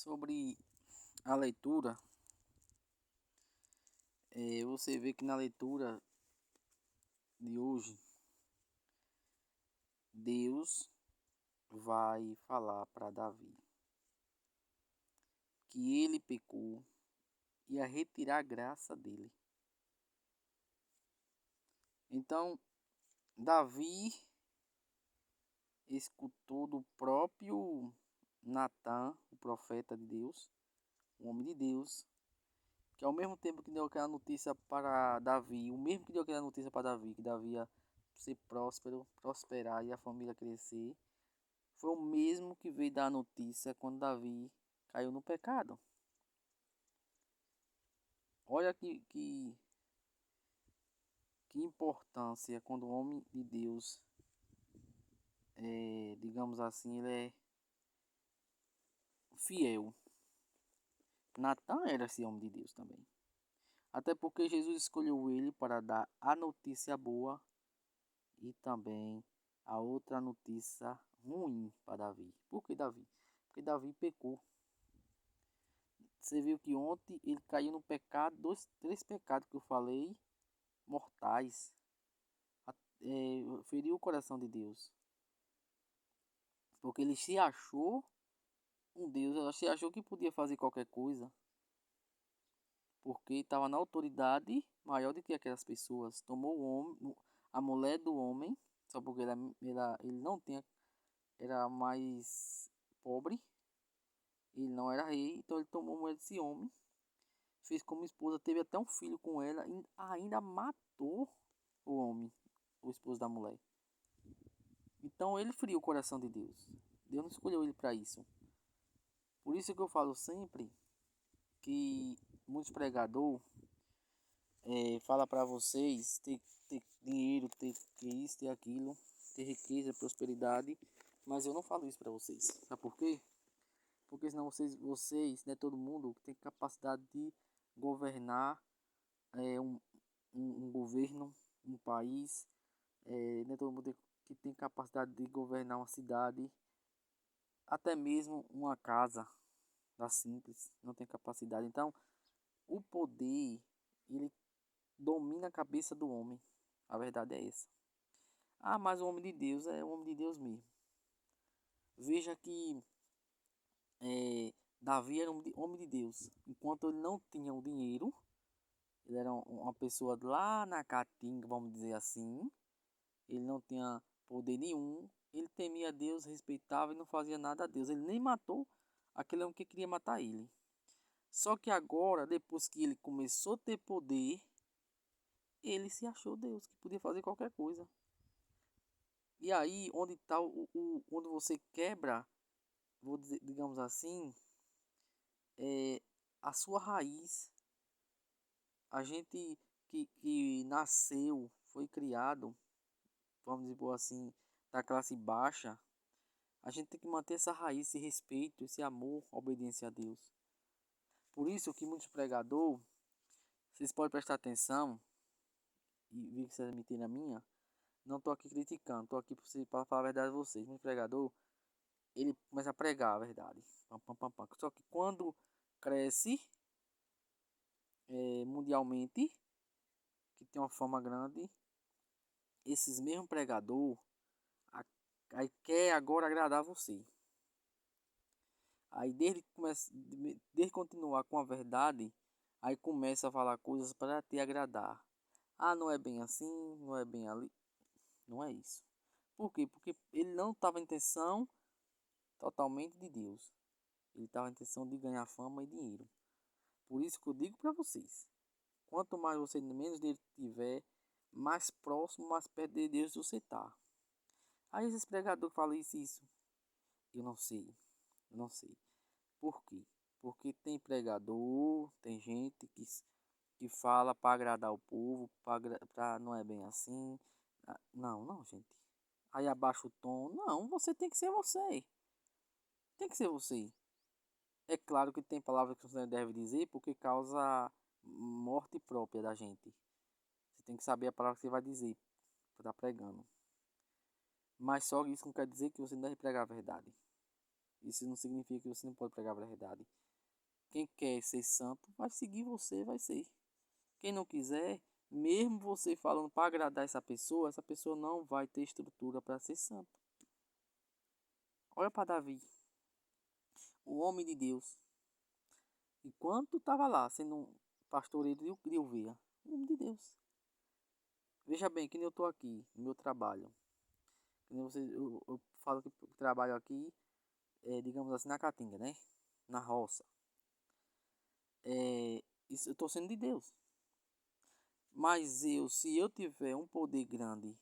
Sobre a leitura, você vê que na leitura de hoje, Deus vai falar para Davi que ele pecou e ia retirar a graça dele. Então, Davi escutou do próprio Natan, o profeta de Deus, o homem de Deus, que ao mesmo tempo que deu aquela notícia para Davi, o mesmo que deu aquela notícia para Davi, que Davi ia ser próspero, prosperar e a família crescer, foi o mesmo que veio dar a notícia quando Davi caiu no pecado. Olha que importância quando o homem de Deus, digamos assim, ele é fiel. Natan era esse homem de Deus também. Até porque Jesus escolheu ele para dar a notícia boa e também a outra notícia ruim para Davi. Por que Davi? Porque Davi pecou. Você viu que ontem ele caiu no pecado, três pecados que eu falei, mortais. Feriu o coração de Deus. Porque ele se achou um Deus, ele se achou que podia fazer qualquer coisa. Porque estava na autoridade maior do que aquelas pessoas. Tomou o homem, a mulher do homem, só porque ele não tinha, era mais pobre. Ele não era rei, então ele tomou a mulher desse homem, fez como esposa, teve até um filho com ela e ainda matou o homem, o esposo da mulher. Então ele feriu o coração de Deus. Deus não escolheu ele para isso. Por isso que eu falo sempre que muitos pregadores fala para vocês ter dinheiro, ter isso, ter aquilo, ter riqueza, prosperidade, mas eu não falo isso para vocês. Sabe por quê? Porque senão vocês, né, todo mundo que tem capacidade de governar um governo, um país, né, todo mundo que tem capacidade de governar uma cidade, até mesmo uma casa da simples, não tem capacidade. Então, o poder, ele domina a cabeça do homem. A verdade é essa. Ah, mas o homem de Deus é o homem de Deus mesmo. Veja que Davi era um homem de Deus. Enquanto ele não tinha o dinheiro, ele era uma pessoa lá na caatinga, vamos dizer assim. Ele não tinha poder nenhum. Ele temia Deus, respeitava e não fazia nada a Deus. Ele nem matou aquele homem que queria matar ele. Só que agora, depois que ele começou a ter poder, ele se achou Deus, que podia fazer qualquer coisa. E aí, onde está onde você quebra, vou dizer, digamos assim, é a sua raiz. A gente que nasceu, foi criado, vamos dizer assim, da classe baixa, a gente tem que manter essa raiz, esse respeito, esse amor, a obediência a Deus. Por isso que muitos pregadores, vocês podem prestar atenção e ver que vocês admitem na minha, não estou aqui criticando, estou aqui para falar a verdade a vocês. Muito pregador, ele começa a pregar a verdade. Pam, pam, pam, pam. Só que quando cresce mundialmente, que tem uma fama grande, esses mesmos pregador aí quer agora agradar você. Aí desde continuar com a verdade, aí começa a falar coisas para te agradar. Ah, não é bem assim, não é bem ali. Não é isso. Por quê? Porque ele não estava em intenção totalmente de Deus. Ele estava em intenção de ganhar fama e dinheiro. Por isso que eu digo para vocês, quanto mais você menos dele tiver, mais próximo, mais perto de Deus você está. Aí esses pregadores falam isso. Eu não sei. Eu não sei. Por quê? Porque tem pregador, tem gente que fala para agradar o povo, para não é bem assim. Não, não, gente. Aí abaixa o tom. Não, você tem que ser você. Tem que ser você. É claro que tem palavras que você não deve dizer porque causa morte própria da gente. Você tem que saber a palavra que você vai dizer para estar pregando. Mas só isso não quer dizer que você não deve pregar a verdade. Isso não significa que você não pode pregar a verdade. Quem quer ser santo vai seguir você, vai ser. Quem não quiser, mesmo você falando para agradar essa pessoa não vai ter estrutura para ser santo. Olha para Davi, o homem de Deus. Enquanto estava lá, sendo um pastoreiro de ovelha, um homem de Deus. Veja bem, que nem eu estou aqui, no meu trabalho. Que nem você, eu falo que trabalho aqui, digamos assim, na Caatinga, né? Na roça. Isso eu estou sendo de Deus. Mas se eu tiver um poder grande,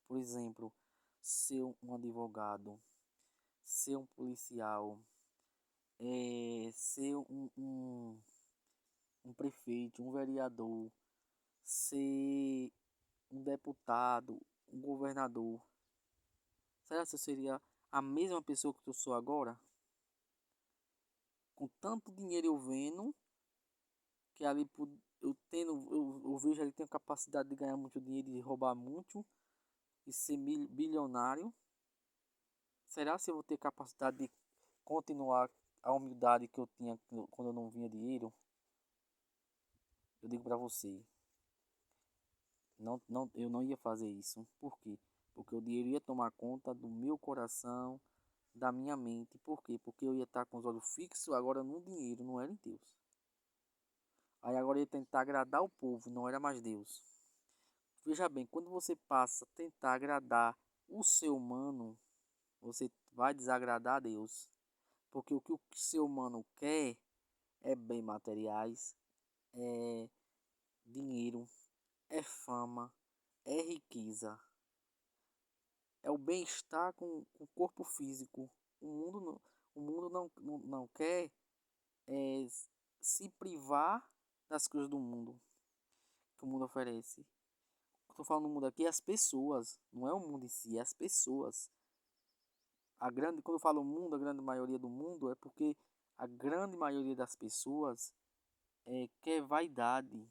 por exemplo, ser um advogado, ser um policial, ser um prefeito, um vereador, ser um deputado, um governador, será que eu seria a mesma pessoa que eu sou agora? Com tanto dinheiro eu vendo, que ali eu vejo ali tem a capacidade de ganhar muito dinheiro, de roubar muito e ser bilionário. Será se eu vou ter capacidade de continuar a humildade que eu tinha quando eu não vinha dinheiro? Eu digo para você, eu não ia fazer isso. Por quê? Porque o dinheiro ia tomar conta do meu coração, da minha mente. Por quê? Porque eu ia estar com os olhos fixos agora no dinheiro, não era em Deus. Aí agora eu ia tentar agradar o povo, não era mais Deus. Veja bem, quando você passa a tentar agradar o ser humano, você vai desagradar a Deus. Porque o que o ser humano quer é bem materiais, é dinheiro, é fama, é riqueza, é o bem-estar com o corpo físico. O mundo não quer se privar das coisas do mundo que o mundo oferece. Estou falando do mundo aqui, é as pessoas, não é o mundo em si, é as pessoas. Quando eu falo mundo, a grande maioria do mundo é porque a grande maioria das pessoas quer vaidade,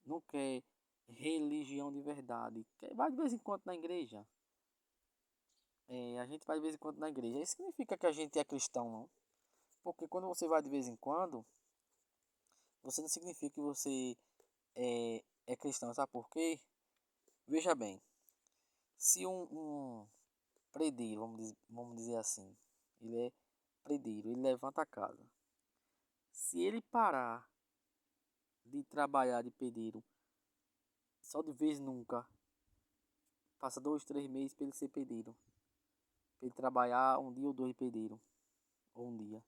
não quer religião de verdade. Vai de vez em quando na igreja. A gente vai de vez em quando na igreja. Isso significa que a gente é cristão, não. Porque quando você vai de vez em quando, você não significa que você é cristão. Sabe por quê? Veja bem, se um predeiro, vamos dizer assim, ele é predeiro, ele levanta a casa. Se ele parar de trabalhar de pedreiro só de vez nunca, passa 2, 3 meses para ele ser pedreiro. Para ele trabalhar um dia ou dois de pedreiro. Ou um dia.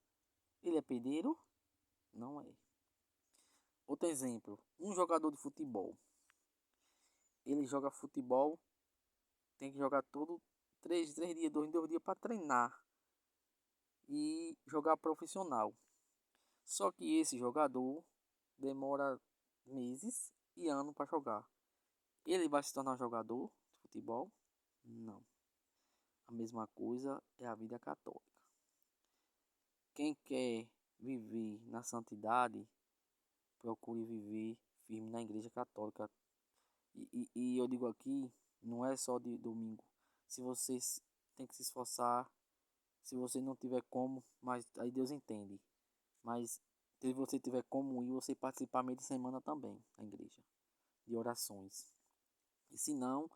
Ele é pedreiro? Não é. Outro exemplo. Um jogador de futebol. Ele joga futebol. Tem que jogar todo 3 dias, 2 dias para treinar. E jogar profissional. Só que esse jogador demora meses e anos para jogar. Ele vai se tornar jogador de futebol? Não. A mesma coisa é a vida católica. Quem quer viver na santidade, procure viver firme na igreja católica. E eu digo aqui, não é só de domingo. Se você tem que se esforçar, se você não tiver como, mas aí Deus entende. Mas se você tiver como ir, você participar meio de semana também na igreja, de orações. E se não,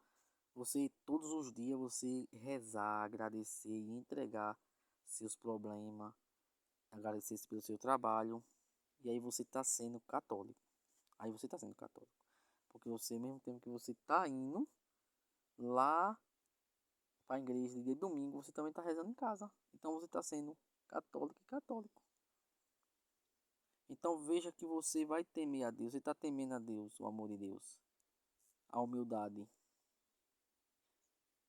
você todos os dias você rezar, agradecer e entregar seus problemas, agradecer pelo seu trabalho. E aí você está sendo católico. Aí você está sendo católico. Porque você, mesmo tempo que você está indo lá para a igreja de domingo, você também está rezando em casa. Então você está sendo católico e católico. Então veja que você vai temer a Deus. Você está temendo a Deus, o amor de Deus, a humildade.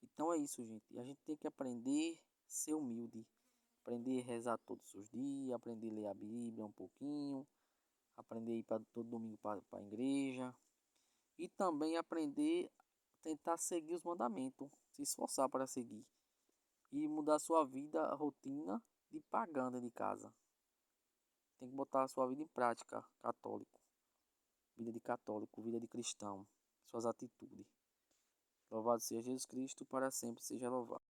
Então é isso, gente. A gente tem que aprender a ser humilde. Aprender a rezar todos os dias. Aprender a ler a Bíblia um pouquinho. Aprender a ir todo domingo para a igreja. E também aprender a tentar seguir os mandamentos. Se esforçar para seguir. E mudar sua vida, a rotina de pagã dentro de casa. Tem que botar a sua vida em prática, católico. Vida de católico, vida de cristão. Suas atitudes. Louvado seja Jesus Cristo, para sempre seja louvado.